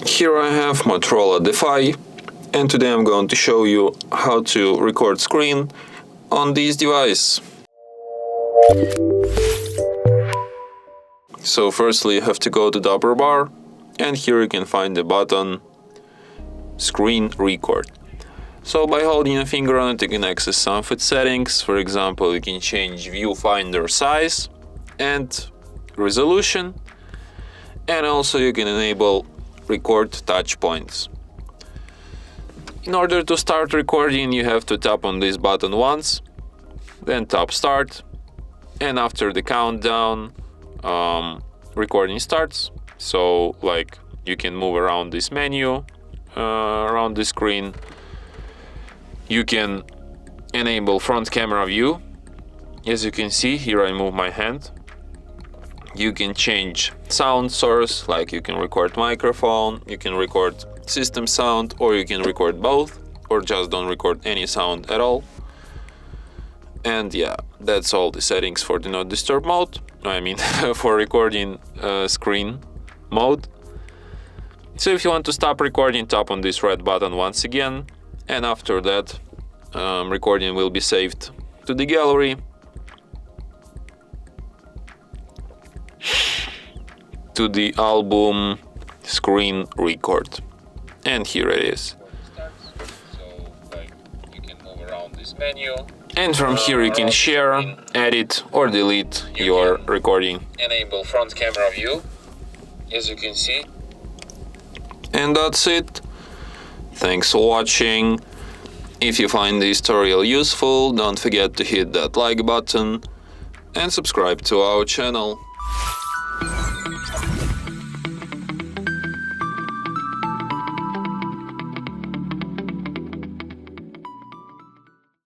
Here I have MOTOROLA Defy, and today I'm going to show you how to record screen on this device. So firstly you have to go to the upper bar, and here you can find the button Screen Record. So by holding a finger on it you can access some of its settings. For example, you can change viewfinder size and resolution, and also you can enable record touch points. In order to start recording you have to tap on this button once, then tap start, and after the countdown recording starts. So like you can move around this menu, around the screen. You can enable front camera view. As you can see here, I move my hand. You can change sound source, like you can record microphone, you can record system sound, or you can record both, or just don't record any sound at all. And yeah, that's all the settings for the not disturb mode. I mean for recording screen mode. So if you want to stop recording, tap on this red button once again, and after that recording will be saved to the gallery, to the album Screen Record, and here it is. And from here you can share, edit or delete your recording. Enable front camera view, as you can see. And that's it. Thanks for watching. If you find this tutorial useful, don't forget to hit that like button and subscribe to our channel.